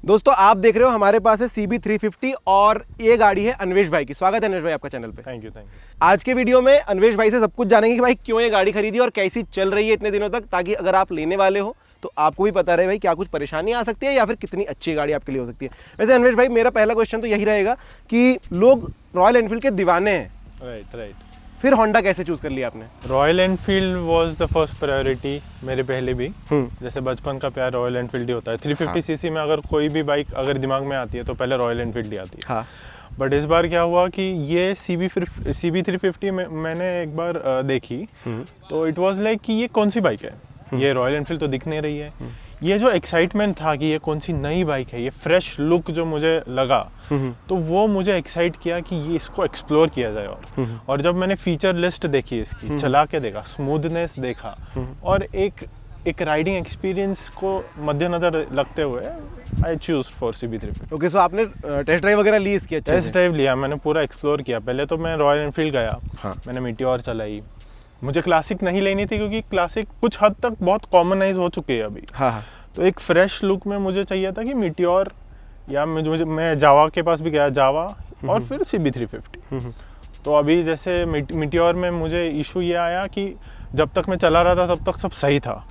दोस्तों आप देख रहे हो हमारे पास है CB350 और ये गाड़ी है अन्वेश भाई की। स्वागत है अन्वेश भाई आपका चैनल पे। Thank you. आज के वीडियो में अन्वेश भाई से सब कुछ जानेंगे कि भाई क्यों ये गाड़ी खरीदी और कैसी चल रही है इतने दिनों तक, ताकि अगर आप लेने वाले हो तो आपको भी पता रहे भाई क्या कुछ परेशानी आ सकती है या फिर कितनी अच्छी गाड़ी आपके लिए हो सकती है। वैसे अन्वेश भाई मेरा पहला क्वेश्चन तो यही रहेगा कि लोग रॉयल एनफील्ड के दीवाने हैं, राइट। फिर होंडा कैसे चूज कर लिया आपने? Royal Enfield was the first priority मेरे पहले भी। जैसे बचपन का प्यार रॉयल एनफील्ड ही होता है। 350 सीसी में अगर कोई भी बाइक अगर दिमाग में आती है तो पहले रॉयल एनफील्ड ही आती है। हाँ। बट इस बार क्या हुआ कि ये CB350 में मैंने एक बार देखी तो इट वाज लाइक कि ये कौन सी बाइक है, ये रॉयल एनफील्ड तो दिख नहीं रही है। ये जो एक्साइटमेंट था कि ये कौन सी नई बाइक है, ये फ्रेश लुक जो मुझे लगा तो वो मुझे एक्साइट किया कि ये इसको एक्सप्लोर किया जाए। और जब मैंने फीचर लिस्ट देखी इसकी, चला के देखा, स्मूथनेस देखा और एक राइडिंग एक्सपीरियंस को मद्देनजर रखते हुए I choose for CB350। Okay, so आपने टेस्ट ड्राइव वगैरह ली इसकी? अच्छे टेस्ट ड्राइव लिया, मैंने पूरा एक्सप्लोर किया। पहले तो मैं रॉयल एनफील्ड गया। हाँ। मैंने मीटियोर चलाई। मुझे क्लासिक नहीं लेनी थी क्योंकि क्लासिक कुछ हद तक बहुत कॉमनाइज हो चुके हैं अभी। हाँ। तो एक फ्रेश लुक में मुझे चाहिए था कि मीटियोर या मैं जावा के पास भी गया, जावा और फिर CB350। तो अभी जैसे मीटियोर में मुझे इशू ये आया कि जब तक मैं चला रहा था तब तक सब सही था।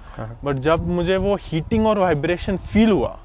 बट जब मुझे वो हीटिंग और वाइब्रेशन फील हुआ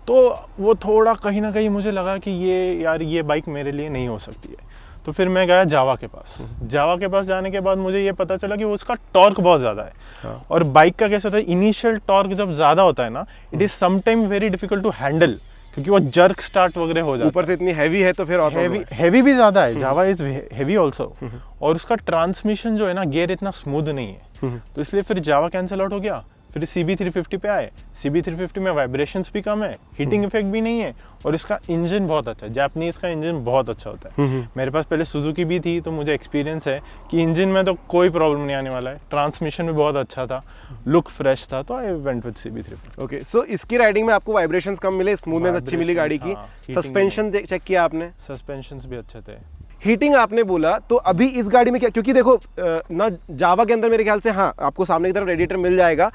तो वो थोड़ा कहीं ना कहीं मुझे लगा कि ये बाइक मेरे लिए नहीं हो सकती है। तो फिर मैं गया जावा के पास। जावा के पास जाने के बाद मुझे ये पता चला कि उसका टॉर्क बहुत ज़्यादा है। हाँ। और बाइक का कैसा होता है, इनिशियल टॉर्क जब ज़्यादा होता है ना, it is sometime very difficult to handle क्योंकि वो जर्क स्टार्ट वगैरह हो जाता है। ऊपर से इतनी हैवी है तो फिर और हैवी भी ज़्यादा है। Java is heavy also. और उसका ट्रांसमिशन जो है ना, गियर इतना स्मूथ नहीं है। तो इसलिए फिर जावा कैंसिल आउट हो गया। फिर CB350 पे आए। CB350 में वाइब्रेशंस भी कम है, हीटिंग इफेक्ट भी नहीं है और इसका इंजन बहुत अच्छा है। जापानीज का इंजन बहुत अच्छा होता है। मेरे पास पहले सुजुकी भी थी तो मुझे एक्सपीरियंस है कि इंजन में तो कोई प्रॉब्लम नहीं आने वाला है। ट्रांसमिशन भी बहुत अच्छा था, लुक फ्रेश था, तो I went with CB350। Okay, so इसकी राइडिंग में आपको वाइब्रेशंस कम मिले, स्मूथनेस अच्छी मिली गाड़ी की। सस्पेंशन चेक किया आपने? सस्पेंशंस भी अच्छे थे। हीटिंग आपने बोला तो अभी इस गाड़ी में क्या, क्योंकि देखो ना जावा के अंदर मेरे ख्याल से हाँ आपको सामने की तरफ रेडिएटर मिल जाएगा।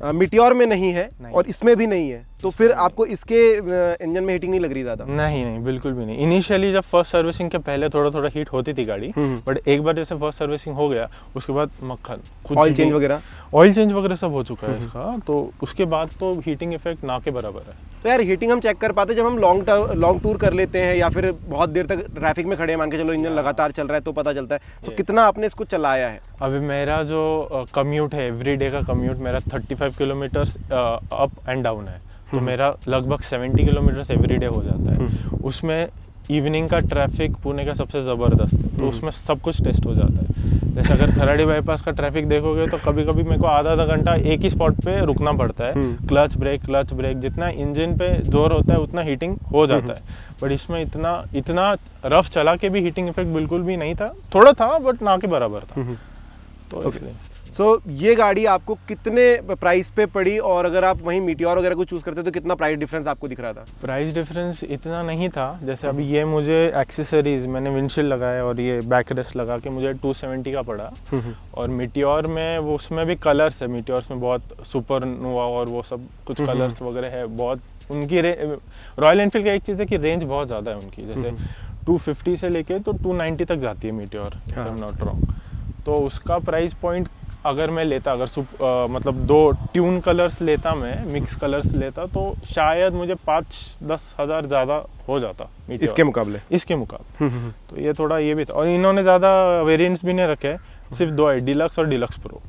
मीटियोर में नहीं है और इसमें भी नहीं है, तो फिर आपको इसके इंजन में हीटिंग नहीं लग रही ज़्यादा? नहीं, बिल्कुल भी नहीं। इनिशियली जब फर्स्ट सर्विसिंग के पहले थोड़ा हीट होती थी गाड़ी, बट एक बार जैसे फर्स्ट सर्विसिंग हो गया उसके बाद मक्खन, ऑयल चेंज वगैरह सब हो चुका है इसका। तो उसके बाद तो हीटिंग इफेक्ट ना के बराबर है। तो यार हीटिंग हम चेक कर पाते जब हम लॉन्ग टूर कर लेते हैं या फिर बहुत देर तक ट्रैफिक में खड़े हैं, मान के चलो इंजन लगातार चल रहा है तो पता चलता है। तो कितना आपने इसको चलाया है? अभी मेरा जो कम्यूट है, एवरीडे का कम्यूट मेरा 35 किलोमीटर्स अप एंड डाउन है। तो मेरा लगभग 70 किलोमीटर्स एवरीडे हो जाता है। उसमें इवनिंग का ट्रैफिक पुणे का सबसे ज़बरदस्त है, तो उसमें सब कुछ टेस्ट हो जाता है। जैसे अगर खराड़ी बाईपास का ट्रैफिक देखोगे तो कभी कभी मेरे को आधा घंटा एक ही स्पॉट पे रुकना पड़ता है। क्लच ब्रेक, जितना इंजन पे जोर होता है उतना हीटिंग हो जाता है। बट इसमें इतना रफ चला के भी हीटिंग इफेक्ट बिल्कुल भी नहीं था। थोड़ा था बट ना के बराबर था। तो इसलिए ये गाड़ी आपको कितने प्राइस पे पड़ी, और अगर आप वहीं मीटियोर वगैरह को चूज करते तो कितना प्राइस डिफरेंस आपको दिख रहा था? प्राइस डिफरेंस इतना नहीं था। जैसे अभी ये मुझे एक्सेसरीज, मैंने विंडशील्ड लगाया और ये बैक रेस्ट लगा के मुझे 270 का पड़ा। और मीटियोर में वो उसमें भी कलर्स है, मीटियोर्स में बहुत सुपर नोवा और वो सब कुछ कलर्स वगैरह है। बहुत उनकी रॉयल एनफील्ड का एक चीज़ है कि रेंज बहुत ज़्यादा है उनकी। जैसे 250 से लेके तो 290 तक जाती है meteor, I am not wrong. तो उसका प्राइस पॉइंट अगर मैं लेता, मतलब 2 ट्यून कलर्स लेता, मैं मिक्स कलर्स लेता, तो शायद मुझे 5-10 हज़ार ज़्यादा हो जाता इसके मुकाबले। तो ये थोड़ा ये भी था। और इन्होंने ज़्यादा वेरिएंट्स भी नहीं रखे, सिर्फ 2 है, डिलक्स और डिलक्स प्रो।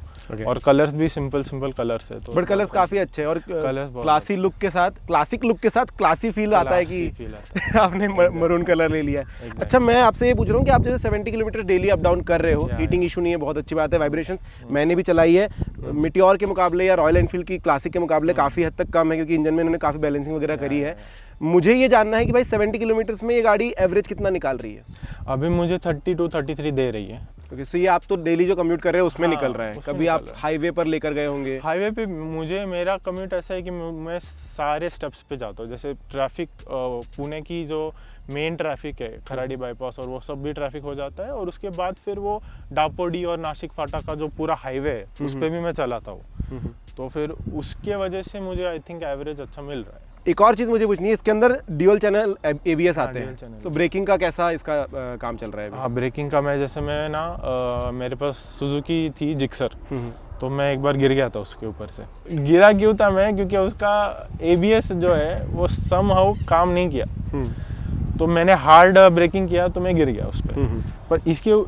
और कलर्स भी सिंपल कलर्स है। तो बट कलर्स काफी अच्छे और क्लासी लुक के साथ, क्लासिक लुक के साथ क्लासी फील आता है कि आपने मरून कलर ले लिया है। अच्छा, मैं आपसे ये पूछ रहा हूँ कि आप जैसे 70 किलोमीटर डेली अप डाउन कर रहे हो, हीटिंग इशू नहीं है, बहुत अच्छी बात है। वाइब्रेशंस मैंने भी चलाई है, मीटियोर के मुकाबले या रॉयल एनफील्ड की क्लासिक के मुकाबले काफ़ी हद तक कम है क्योंकि इंजन में इन्होंने काफ़ी बैलेंसिंग वगैरह करी है। मुझे ये जानना है कि भाई 70 किलोमीटर्स में ये गाड़ी एवरेज कितना निकाल रही है? अभी मुझे 32-33 दे रही है। ओके, सो ये आप तो डेली जो कम्यूट कर रहे हैं उसमें निकल रहा है। कभी आप हाईवे पर लेकर गए होंगे? हाईवे पे मेरा कम्यूट ऐसा है कि मैं सारे स्टेप्स पे जाता हूँ। जैसे ट्रैफिक, पुणे की जो मेन ट्रैफिक है, खराड़ी बाईपास और वो सब भी ट्रैफिक हो जाता है। और उसके बाद फिर वो डापोडी और नासिक फाटा का जो पूरा हाईवे है उस पर भी मैं चलाता हूँ। तो फिर उसके वजह से मुझे आई थिंक एवरेज अच्छा मिल रहा है। एक और चीज़ मुझे पूछनी है, इसके अंदर ड्यूल चैनल ABS आते dual हैं, channel। तो ब्रेकिंग का कैसा इसका काम चल रहा है अभी? हाँ, ब्रेकिंग का मैं ना मेरे पास सुजुकी थी जिक्सर, तो मैं एक बार गिर गया था उसके ऊपर से। गिरा क्यों था मैं, क्योंकि उसका ABS जो है वो समहाउ काम नहीं किया, तो मैंने हार्ड ब्रेकिंग किया तो मैं गिर गया उस पर।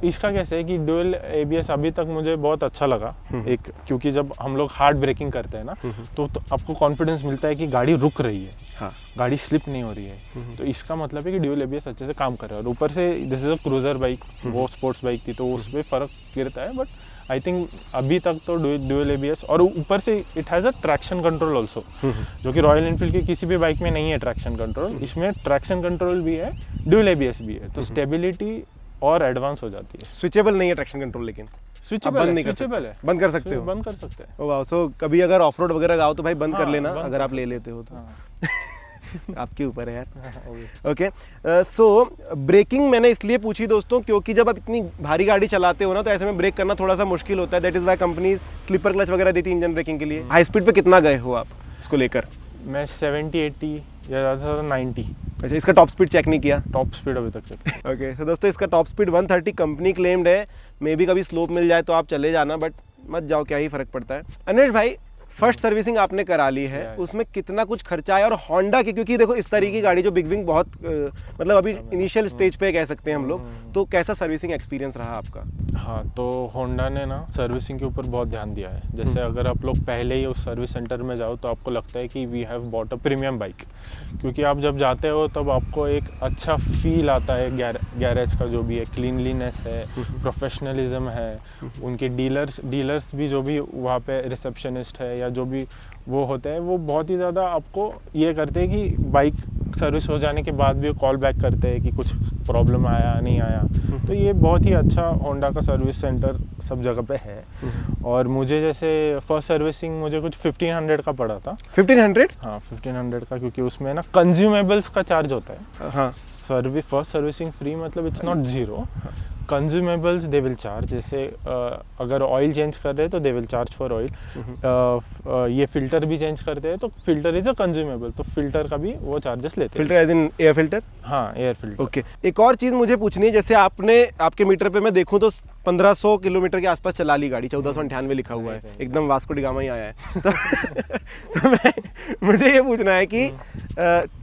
इसका कैसे है कि ड्यूल ABS अभी तक मुझे बहुत अच्छा लगा एक, क्योंकि जब हम लोग हार्ड ब्रेकिंग करते हैं ना तो आपको कॉन्फिडेंस मिलता है कि गाड़ी रुक रही है, हाँ। गाड़ी स्लिप नहीं हो रही है, तो इसका मतलब है कि ड्यूल ABS अच्छे से काम कर रहा है। और ऊपर से this is a cruiser bike, वो स्पोर्ट्स बाइक थी तो उस पर फर्क गिरता है, बट आई थिंक अभी तक तो ड्यूल ABS, और ऊपर से it has a traction control also, जो कि रॉयल एनफील्ड की किसी भी बाइक में नहीं है ट्रैक्शन कंट्रोल, इसमें ट्रैक्शन कंट्रोल भी है, ड्यूल ABS भी है, तो स्टेबिलिटी और एडवांस हो जाती है। स्विचेबल नहीं है ट्रैक्शन कंट्रोल, लेकिन स्विचेबल बंद है, नहीं कर स्विचेबल है, बंद कर सकते हो, बंद कर सकते हैं। ओ वाह, सो कभी अगर ऑफ रोड वगैरह गाओ तो भाई बंद कर हाँ, लेना, बंद अगर कर आप ले सकते लेते हो तो। हाँ। आपके ऊपर है यार। ओके, सो ब्रेकिंग मैंने इसलिए पूछी दोस्तों, क्योंकि जब आप इतनी भारी गाड़ी चलाते हो ना, तो ऐसे में ब्रेक करना थोड़ा सा मुश्किल होता है। That is why company slipper clutch वगैरह देती है इंजन ब्रेकिंग के लिए। हाई स्पीड पे कितना गए हो आप इसको लेकर? मैं 70-80 या ज़्यादा से ज़्यादा 90। अच्छा, इसका टॉप स्पीड चेक नहीं किया? टॉप स्पीड अभी तक चेक। ओके, तो दोस्तों इसका टॉप स्पीड 130 कंपनी क्लेम्ड है। मे बी कभी स्लोप मिल जाए तो आप चले जाना, बट मत जाओ, क्या ही फर्क पड़ता है। अनिश भाई, फर्स्ट सर्विसिंग आपने करा ली है, उसमें कितना कुछ खर्चा है? और होंडा की, क्योंकि देखो इस तरीके की गाड़ी जो बिग विंग बहुत मतलब अभी इनिशियल स्टेज पे कह सकते हैं हम लोग, तो कैसा सर्विसिंग एक्सपीरियंस रहा आपका? हाँ, तो होंडा ने ना सर्विसिंग के ऊपर बहुत ध्यान दिया है। जैसे अगर आप लोग पहले ही उस सर्विस सेंटर में जाओ तो आपको लगता है कि we have bought a premium bike, क्योंकि आप जब जाते हो तब आपको एक अच्छा फील आता है गैरेज का, जो भी है क्लीनलीनेस है, प्रोफेशनलिज्म है, उनके डीलर्स भी जो भी वहाँ पे रिसेप्शनिस्ट है या जो भी वो होते हैं, वो बहुत ही ज़्यादा आपको ये करते हैं कि बाइक सर्विस हो जाने के बाद भी कॉल बैक करते हैं कि कुछ प्रॉब्लम आया नहीं आया। तो ये बहुत ही अच्छा होंडा का सर्विस सेंटर सब जगह पे है। और मुझे जैसे फर्स्ट सर्विसिंग मुझे कुछ 1500 का पड़ा था। 1500? हाँ, 1500 का, क्योंकि उसमें ना कंज्यूमेबल्स का चार्ज होता है। हाँ, फर्स्ट सर्विसिंग फ्री मतलब it's not zero, consumables they will charge. जैसे अगर ऑयल चेंज कर रहे हैं तो they will charge for oil. ये फिल्टर भी चेंज करते हैं तो फिल्टर इज अ कंज्यूमेबल, तो फिल्टर का भी वो चार्जेस लेते हैं। Filter as in air filter? हाँ, एयर फिल्टर। ओके, एक और चीज़ मुझे पूछनी है, जैसे आपके मीटर पे मैं देखूं तो 1500 किलोमीटर के आसपास चला ली गाड़ी, 1498 लिखा हुआ है, एकदम वास्को डी गामा ही आया है। तो मुझे ये पूछना है कि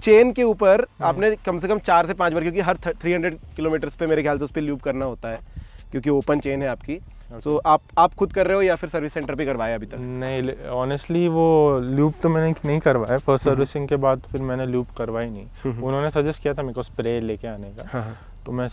चेन के ऊपर आपने कम से कम 4 से 5 बार, क्योंकि हर 300 किलोमीटर पे मेरे ख्याल से उस पर लूप करना होता है, क्योंकि ओपन चेन है आपकी। सो आप खुद कर रहे हो या फिर सर्विस सेंटर पे करवाया अभी तक? नहीं, ऑनेस्टली वो लूप तो मैंने नहीं करवाया। फर्स्ट सर्विसिंग के बाद फिर मैंने लूप करवाई नहीं। उन्होंने सजेस्ट किया था मेरे को स्प्रे लेके आने का, तो मैं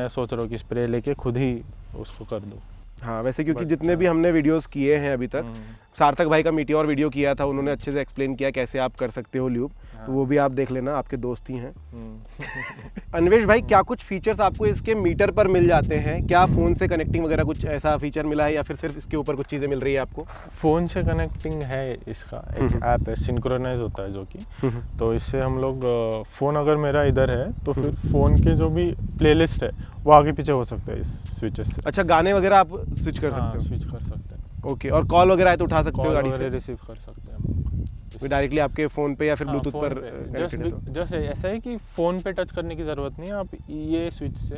सोच रहा हूँ कि स्प्रे लेके खुद ही उसको कर दूँ। हाँ, वैसे क्योंकि जितने भी हमने वीडियोस किए हैं अभी तक, सार्थक भाई का मीटियोर वीडियो किया था, उन्होंने अच्छे से एक्सप्लेन किया कैसे आप कर सकते हो लूप, तो वो भी आप देख लेना, आपके दोस्त ही हैं। अन्वेश भाई, क्या कुछ फीचर्स आपको इसके मीटर पर मिल जाते हैं? क्या फ़ोन से कनेक्टिंग वगैरह कुछ ऐसा फीचर मिला है, या फिर सिर्फ इसके ऊपर कुछ चीज़ें मिल रही है आपको? फ़ोन से कनेक्टिंग है, इसका एक ऐप है, सिंक्रोनाइज होता है जो कि, तो इससे हम लोग फ़ोन अगर मेरा इधर है तो फिर फ़ोन के जो भी प्लेलिस्ट है वो आगे पीछे हो सकता है इस स्विचेस से। अच्छा, गाने वगैरह आप स्विच कर सकते हो? स्विच कर सकते हैं। ओके, और कॉल वगैरह है तो उठा सकते हो गाड़ी से? रिसीव कर सकते हैं डायरेक्टली आपके फ़ोन पे या फिर ब्लूटूथ पर? जैसे ऐसा है कि फ़ोन पे टच करने की ज़रूरत नहीं है, आप ये स्विच से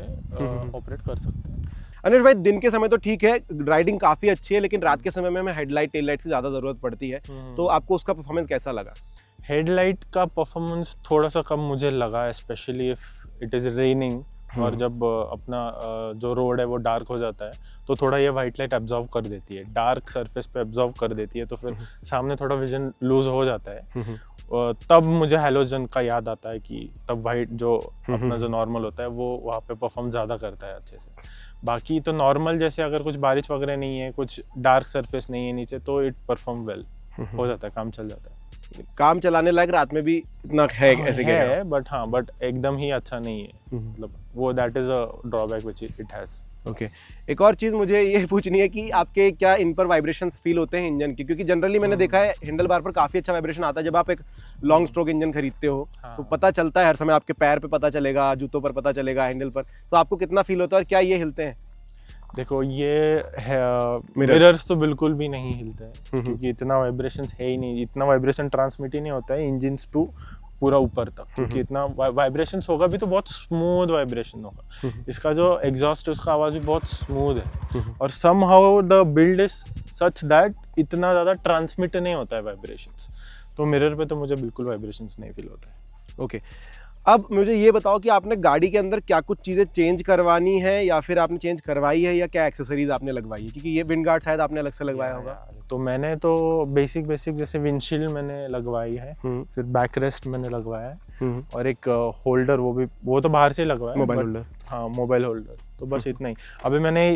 ऑपरेट कर सकते हैं। अनिश भाई, दिन के समय तो ठीक है, राइडिंग काफ़ी अच्छी है, लेकिन रात के समय में हमें हेडलाइट टेल लाइट की ज़्यादा ज़रूरत पड़ती है, तो आपको उसका परफॉर्मेंस कैसा लगा? हेडलाइट का परफॉर्मेंस थोड़ा सा कम मुझे लगा, specially if it is raining, और जब अपना जो रोड है वो डार्क हो जाता है तो थोड़ा ये वाइट लाइट एब्जॉर्ब कर देती है, डार्क सरफेस पे एब्जॉर्ब कर देती है, तो फिर सामने थोड़ा विजन लूज हो जाता है। तब मुझे हैलोजन का याद आता है कि तब वाइट जो अपना जो नॉर्मल होता है वो वहाँ पे परफॉर्म ज़्यादा करता है अच्छे से। बाकी तो नॉर्मल, जैसे अगर कुछ बारिश वगैरह नहीं है, कुछ डार्क सरफेस नहीं है नीचे, तो इट परफॉर्म वेल हो जाता है, काम चल जाता है। काम चलाने लायक रात में भी इतना है? ऐसे है, बट एकदम ही अच्छा नहीं है, मतलब वो that is a drawback which it has. Okay, एक और चीज़ मुझे ये पूछनी है कि आपके क्या इन पर वाइब्रेशंस फील होते हैं इंजन की? क्योंकि जनरली मैंने देखा है हैंडल बार पर काफ़ी अच्छा वाइब्रेशन आता है जब आप एक लॉन्ग स्ट्रोक इंजन खरीदते हो। तो पता चलता है हर समय, आपके पैर पे पता चलेगा, जूतों पर पता चलेगा, हैंडल पर। तो आपको कितना फील होता है और क्या ये हिलते हैं? देखो, ये मिरर्स तो बिल्कुल भी नहीं हिलते हैं, क्योंकि इतना वाइब्रेशन है ही नहीं, इतना वाइब्रेशन ट्रांसमिट ही नहीं होता है इंजिन्स टू पूरा ऊपर तक, क्योंकि इतना वाइब्रेशंस होगा भी तो बहुत स्मूथ वाइब्रेशन होगा। इसका जो एग्जॉस्ट है उसका आवाज़ भी बहुत स्मूथ है, और somehow the build is such that इतना ज़्यादा ट्रांसमिट नहीं होता है वाइब्रेशंस। तो मिरर पे तो मुझे बिल्कुल वाइब्रेशंस नहीं फील होता है। ओके, अब मुझे ये बताओ कि आपने गाड़ी के अंदर क्या कुछ चीज़ें चेंज करवानी है या फिर आपने चेंज करवाई है, या क्या एक्सेसरीज आपने लगवाई है, क्योंकि ये विंड गार्ड शायद आपने अलग से लगवाया होगा। तो मैंने तो बेसिक जैसे विंडशील्ड मैंने लगवाई है, फिर बैक रेस्ट मैंने लगवाया है, और एक होल्डर, वो तो बाहर से लगवाया, मोबाइल होल्डर। हाँ, मोबाइल होल्डर। तो बस इतना ही। अभी मैंने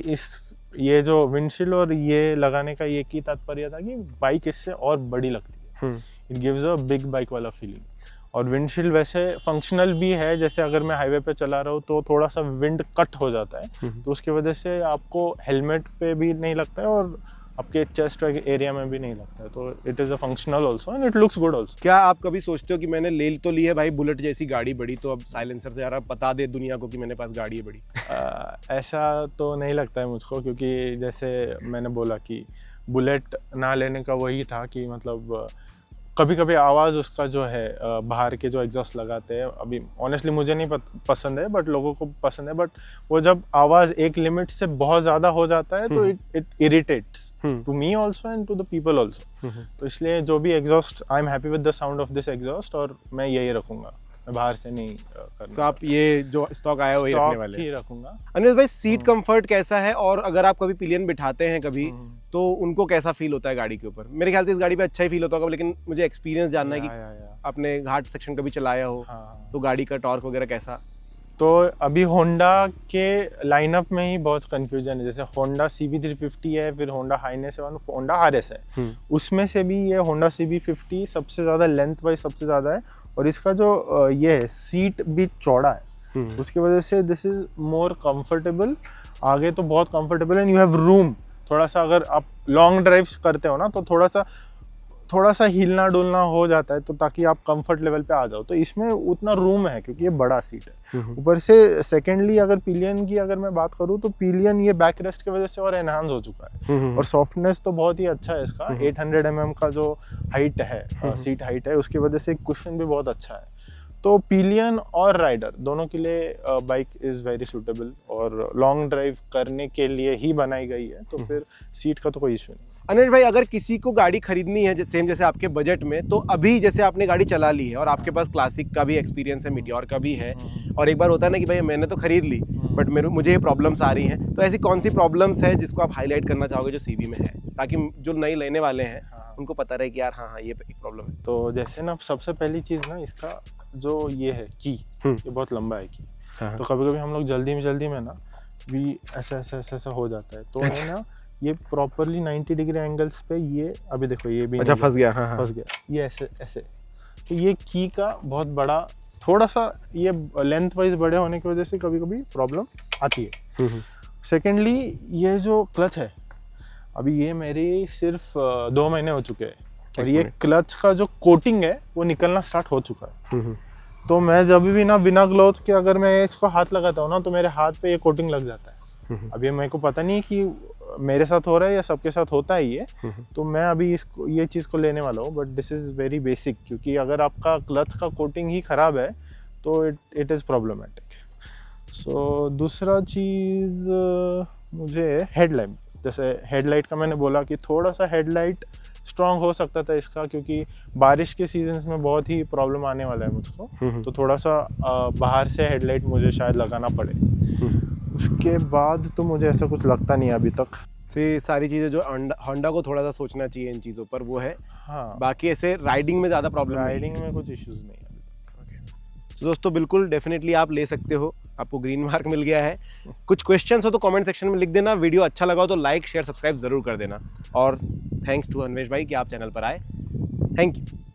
ये जो विंडशील्ड और ये लगाने का ये की तात्पर्य था कि बाइक इससे और बड़ी लगती है, it gives a big bike वाला फीलिंग। और विंडशील्ड वैसे फंक्शनल भी है, जैसे अगर मैं हाईवे पे चला रहा हूँ तो थोड़ा सा विंड कट हो जाता है, तो उसकी वजह से आपको हेलमेट पे भी नहीं लगता है और आपके चेस्ट एरिया में भी नहीं लगता है। तो it is a functional also and it looks good also. क्या आप कभी सोचते हो कि मैंने ले तो ली है भाई बुलेट जैसी गाड़ी बड़ी, तो अब साइलेंसर से यार बता दे दुनिया को कि मेरे पास गाड़ी है बड़ी? ऐसा तो नहीं लगता है मुझको, क्योंकि जैसे मैंने बोला कि बुलेट ना लेने का वही था कि मतलब कभी कभी आवाज़ उसका जो है बाहर के जो एग्जॉस्ट लगाते हैं, अभी ऑनेस्टली मुझे नहीं पसंद है, बट लोगों को पसंद है, बट वो जब आवाज़ एक लिमिट से बहुत ज़्यादा हो जाता है तो it irritates to me also and to the people also. तो इसलिए जो भी exhaust, I am happy with the sound of this exhaust, और मैं यही रखूँगा, मैं बाहर से नहीं करना। तो आप ये जो स्टॉक आया वही रखने वाले ही रखूँगा। अनिल भाई, सीट कंफर्ट कैसा है, और अगर आप कभी पिलियन बिठाते हैं कभी तो उनको कैसा फील होता है गाड़ी के ऊपर? मेरे ख्याल से इस गाड़ी पे अच्छा ही फील होता होगा, लेकिन मुझे एक्सपीरियंस जानना है कि आपने घाट सेक्शन कभी चलाया हो, तो गाड़ी का टॉर्क वगैरह कैसा? तो अभी होंडा के लाइनअप में ही बहुत कंफ्यूजन है, जैसे होंडा CB350 है, फिर होंडा हाइनेस है, होंडा RS है, उसमें से भी ये होंडा CB50 सबसे ज़्यादा लेंथ वाइज सबसे ज़्यादा है, और इसका जो ये है सीट भी चौड़ा है, उसकी वजह से दिस इज़ मोर कंफर्टेबल। आगे तो बहुत comfortable and you have room. थोड़ा सा अगर आप लॉन्ग ड्राइव करते हो ना तो थोड़ा सा हिलना डुलना हो जाता है, तो ताकि आप कंफर्ट लेवल पे आ जाओ, तो इसमें उतना रूम है क्योंकि ये बड़ा सीट है। ऊपर से सेकेंडली अगर पिलियन की अगर मैं बात करूँ तो पिलियन ये बैक रेस्ट की वजह से और एनहांस हो चुका है, और सॉफ्टनेस तो बहुत ही अच्छा है इसका। 800 mm का जो हाइट है, सीट हाइट है, उसकी वजह से कुशन भी बहुत अच्छा है। तो पिलियन और राइडर दोनों के लिए बाइक इज़ वेरी सूटेबल, और लॉन्ग ड्राइव करने के लिए ही बनाई गई है, तो फिर सीट का तो कोई इशू नहीं। अनिल भाई, अगर किसी को गाड़ी खरीदनी है सेम जैसे आपके बजट में, तो अभी जैसे आपने गाड़ी चला ली है और आपके पास क्लासिक का भी एक्सपीरियंस है, मीटियोर का भी है, और एक बार होता है ना कि भाई मैंने तो खरीद ली बट मुझे ये प्रॉब्लम्स आ रही हैं, तो ऐसी कौन सी प्रॉब्लम्स है जिसको आप हाईलाइट करना चाहोगे जो CV में है, ताकि जो नई लेने वाले हैं उनको पता रहे कि यार हाँ ये एक प्रॉब्लम है? तो जैसे ना सबसे पहली चीज़ ना, इसका जो ये है की, ये बहुत लंबा है की, तो कभी कभी हम लोग जल्दी में ना भी ऐसा हो जाता है, तो है ना ये प्रॉपरली 90 डिग्री एंगल्स पे, ये अभी देखो ये भी अच्छा फंस गया, फंस गया, ये ऐसे। तो ये की का बहुत बड़ा, थोड़ा सा ये लेंथ वाइज बड़े होने की वजह से कभी कभी प्रॉब्लम आती है। सेकेंडली ये जो क्लच है, अभी ये मेरी सिर्फ 2 महीने हो चुके हैं, और ये क्लच का जो कोटिंग है वो निकलना स्टार्ट हो चुका है। तो मैं जब भी ना बिना ग्लोव्स के अगर मैं इसको हाथ लगाता हूँ ना, तो मेरे हाथ पे ये कोटिंग लग जाता है। अभी मेरे को पता नहीं कि मेरे साथ हो रहा है या सबके साथ होता है ये, तो मैं अभी इसको ये चीज़ को लेने वाला हूँ, but this is very basic, क्योंकि अगर आपका क्लच का कोटिंग ही ख़राब है तो इट इज़ प्रॉब्लमेटिक। सो दूसरा चीज़ मुझे हेडलाइट, जैसे हेडलाइट का मैंने बोला कि थोड़ा सा हेडलाइट स्ट्रॉन्ग हो सकता था इसका, क्योंकि बारिश के सीजन्स में बहुत ही प्रॉब्लम आने वाला है मुझको, तो थोड़ा सा बाहर से हेडलाइट मुझे शायद लगाना पड़े। उसके बाद तो मुझे ऐसा कुछ लगता नहीं अभी तक। ये सारी चीज़ें जो होंडा को थोड़ा सा सोचना चाहिए इन चीज़ों पर, वो है। हाँ, बाकी ऐसे राइडिंग में ज़्यादा प्रॉब्लम, राइडिंग में कुछ इश्यूज़ नहीं है। तो दोस्तों बिल्कुल डेफिनेटली आप ले सकते हो, आपको ग्रीन मार्क मिल गया है। कुछ क्वेश्चंस हो तो कमेंट सेक्शन में लिख देना, वीडियो अच्छा लगा हो तो लाइक शेयर सब्सक्राइब ज़रूर कर देना, और थैंक्स टू अन्वेश भाई कि आप चैनल पर आए। Thank you.